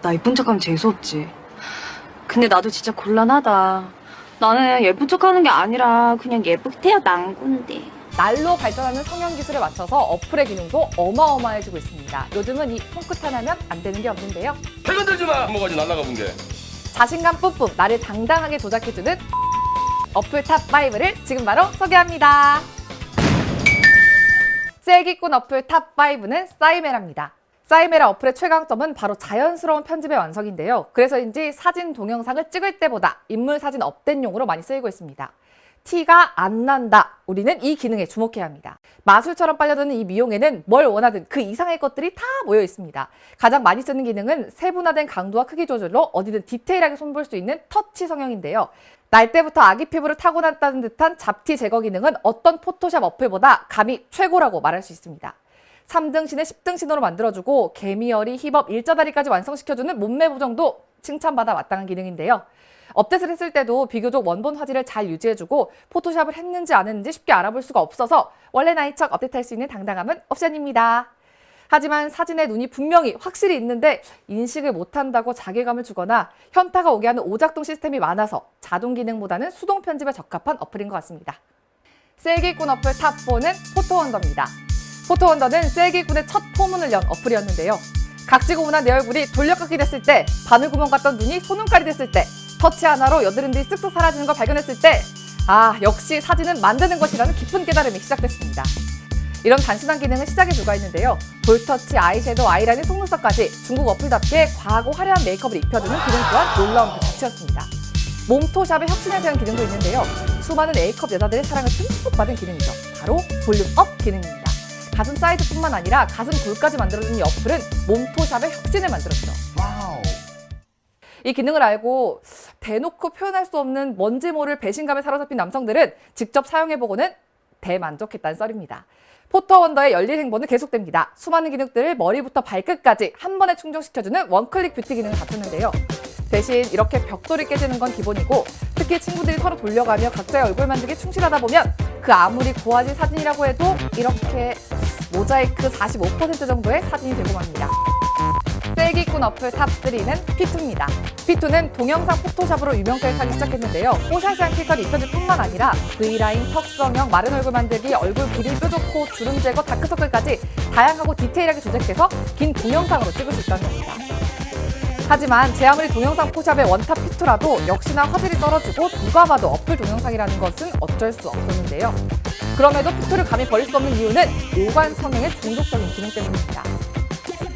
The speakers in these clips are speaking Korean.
나 예쁜 척하면 재수없지. 근데 나도 진짜 곤란하다. 나는 예쁜 척하는 게 아니라 그냥 예쁘게 태어난 건데. 날로 발전하는 성형 기술에 맞춰서 어플의 기능도 어마어마해지고 있습니다. 요즘은 이 손끝 하나면 안 되는 게 없는데요. 패건 들지 마! 뭐가지 날라가 본 게. 자신감 뿜뿜, 나를 당당하게 조작해주는 어플 탑5를 지금 바로 소개합니다. 셀기꾼 어플 탑5는 싸이메라입니다. 싸이메라 어플의 최강점은 바로 자연스러운 편집의 완성인데요. 그래서인지 사진, 동영상을 찍을 때보다 인물 사진 업데이트용으로 많이 쓰이고 있습니다. 티가 안 난다. 우리는 이 기능에 주목해야 합니다. 마술처럼 빨려드는 이 미용에는 뭘 원하든 그 이상의 것들이 다 모여 있습니다. 가장 많이 쓰는 기능은 세분화된 강도와 크기 조절로 어디든 디테일하게 손볼 수 있는 터치 성형인데요. 날 때부터 아기 피부를 타고났다는 듯한 잡티 제거 기능은 어떤 포토샵 어플보다 감히 최고라고 말할 수 있습니다. 3등신을 10등신으로 만들어주고 개미어리, 힙업, 일자다리까지 완성시켜주는 몸매 보정도 칭찬받아 마땅한 기능인데요. 업데이트를 했을 때도 비교적 원본 화질을 잘 유지해주고 포토샵을 했는지 안 했는지 쉽게 알아볼 수가 없어서 원래 나이척 업데이트할 수 있는 당당함은 옵션입니다. 하지만 사진에 눈이 분명히 확실히 있는데 인식을 못한다고 자괴감을 주거나 현타가 오게 하는 오작동 시스템이 많아서 자동 기능보다는 수동 편집에 적합한 어플인 것 같습니다. 셀기꾼 어플 탑4는 포토원더입니다. 포토원더는 셀기꾼의 첫 포문을 연 어플이었는데요. 각지고문한 내 얼굴이 돌려깎기 됐을 때, 바늘구멍 같던 눈이 소눈깔이 됐을 때, 터치 하나로 여드름들이 쓱쓱 사라지는 걸 발견했을 때, 아, 역시 사진은 만드는 것이라는 깊은 깨달음이 시작됐습니다. 이런 단순한 기능은 시작에 불과했는데요. 볼터치, 아이섀도우, 아이라인, 속눈썹까지 중국 어플답게 과하고 화려한 메이크업을 입혀주는 기능 또한 놀라운 그 자체였습니다. 몸토샵의 혁신에 대한 기능도 있는데요. 수많은 A컵 여자들의 사랑을 듬뿍 받은 기능이죠. 바로 볼륨업 기능입니다. 가슴 사이즈뿐만 아니라 가슴 굴까지 만들어주는 이 어플은 몸토샵의 혁신을 만들었죠. 와우. 이 기능을 알고 대놓고 표현할 수 없는 뭔지 모를 배신감에 사로잡힌 남성들은 직접 사용해보고는 대만족했다는 썰입니다. 포토원더의 열일 행보는 계속됩니다. 수많은 기능들을 머리부터 발끝까지 한 번에 충족시켜주는 원클릭 뷰티 기능을 갖췄는데요. 대신 이렇게 벽돌이 깨지는 건 기본이고 특히 친구들이 서로 돌려가며 각자의 얼굴 만들기에 충실하다 보면 그 아무리 고화질 사진이라고 해도 이렇게 모자이크 45% 정도의 사진이 되고 맙니다. 셀기꾼 어플 탑3는 P2입니다. P2는 동영상 포토샵으로 유명세를 타기 시작했는데요. 뽀샤시한 필터를 입혀줄 뿐만 아니라 V라인, 턱성형, 마른 얼굴 만들기, 얼굴 길이 뾰족고 주름 제거, 다크서클까지 다양하고 디테일하게 조작해서 긴 동영상으로 찍을 수 있다는 겁니다. 하지만 제 아무리 동영상 포샵의 원탑 P2라도 역시나 화질이 떨어지고 누가 봐도 어플 동영상이라는 것은 어쩔 수 없었는데요. 그럼에도 P2를 감히 버릴 수 없는 이유는 오관 성형의 중독적인 기능 때문입니다.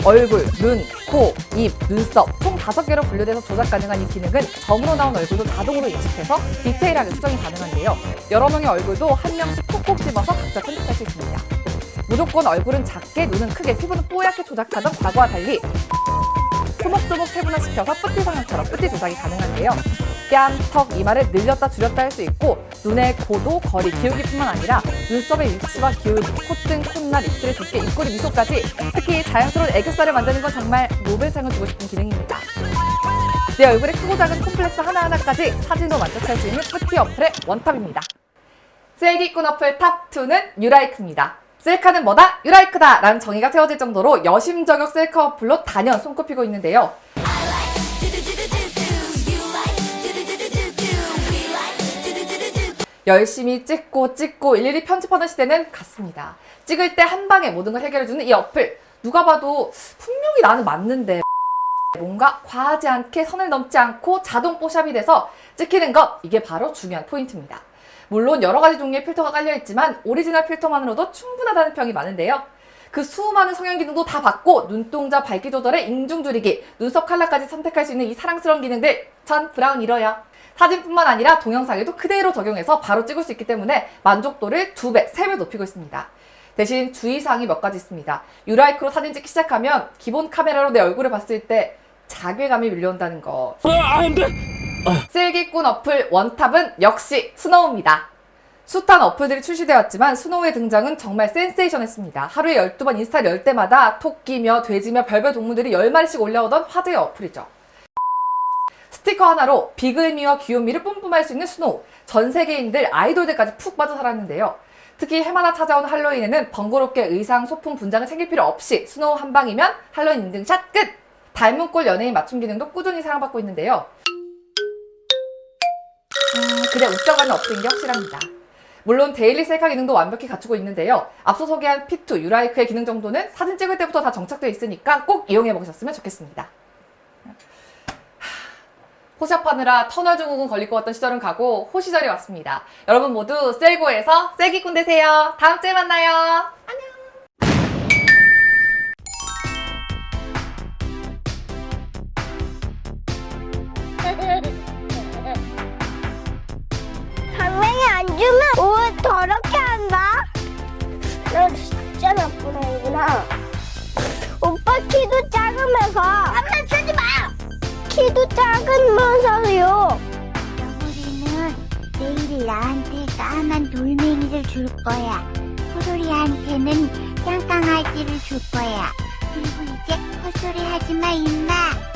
얼굴, 눈, 코, 입, 눈썹 총 5개로 분류돼서 조작 가능한 이 기능은 점으로 나온 얼굴도 자동으로 인식해서 디테일하게 수정이 가능한데요. 여러 명의 얼굴도 한 명씩 콕콕 집어서 각자 편집할 수 있습니다. 무조건 얼굴은 작게, 눈은 크게, 피부는 뽀얗게 조작하던 과거와 달리 조목조목 세분화시켜서 뿌띠 성형처럼 뿌띠 조작이 가능한데요. 뺨, 턱, 이마를 늘렸다 줄였다 할 수 있고 눈의 고도, 거리, 기울기뿐만 아니라 눈썹의 위치와 기울기, 콧등, 콧날, 입술의 두께, 입꼬리, 미소까지 특히 자연스러운 애교살을 만드는 건 정말 노벨상을 주고 싶은 기능입니다. 내 얼굴의 크고 작은 콤플렉스 하나하나까지 사진으로 만족할 수 있는 뿌티 어플의 원탑입니다. 셀기꾼 어플 탑2는 유라이크입니다. 셀카는 뭐다? 유라이크다! 라는 정의가 세워질 정도로 여심저격 셀카 어플로 단연 손꼽히고 있는데요. 열심히 찍고 일일이 편집하는 시대는 갔습니다. 찍을 때 한 방에 모든 걸 해결해주는 이 어플. 누가 봐도 분명히 나는 맞는데 뭔가 과하지 않게 선을 넘지 않고 자동 뽀샵이 돼서 찍히는 것. 이게 바로 중요한 포인트입니다. 물론 여러 가지 종류의 필터가 깔려있지만 오리지널 필터만으로도 충분하다는 평이 많은데요. 그 수많은 성형 기능도 다 받고 눈동자 밝기 조절에 인중 줄이기, 눈썹 컬러까지 선택할 수 있는 이 사랑스러운 기능들 전 브라운 1호야. 사진뿐만 아니라 동영상에도 그대로 적용해서 바로 찍을 수 있기 때문에 만족도를 2배, 3배 높이고 있습니다. 대신 주의사항이 몇 가지 있습니다. 유라이크로 사진 찍기 시작하면 기본 카메라로 내 얼굴을 봤을 때 자괴감이 밀려온다는 거. 안 돼! 셀기꾼 어플 원탑은 역시 스노우입니다. 숱한 어플들이 출시되었지만 스노우의 등장은 정말 센세이션했습니다. 하루에 12번 인스타를 열 때마다 토끼며 돼지며 별별 동물들이 10마리씩 올라오던 화제의 어플이죠. 스티커 하나로 비글미와 귀요미를 뿜뿜할 수 있는 스노우. 전 세계인들, 아이돌들까지 푹 빠져 살았는데요. 특히 해마다 찾아오는 할로윈에는 번거롭게 의상, 소품, 분장을 챙길 필요 없이 스노우 한 방이면 할로윈 인증샷 끝! 닮은 꼴 연예인 맞춤 기능도 꾸준히 사랑받고 있는데요. 그냥 웃겨가는 업체인 게 확실합니다. 물론 데일리 셀카 기능도 완벽히 갖추고 있는데요. 앞서 소개한 P2, 유라이크의 기능 정도는 사진 찍을 때부터 다 정착되어 있으니까 꼭 이용해보셨으면 좋겠습니다. 호샵하느라 터널 증후군 걸릴 것 같던 시절은 가고 호시절이 왔습니다. 여러분 모두 셀고에서 셀기꾼 되세요. 다음 주에 만나요. 당면이 안 주면 옷 더럽게 한다. 너 진짜 나쁜 아이구나. 오빠 키도 작으면서 장난 쓰지 마. 키도 작으면서요. 여보리는 내일 나한테 까만 돌멩이를 줄 거야. 포도리한테는 짱강아지를 줄 거야. 그리고 이제 헛소리 하지 마, 임마.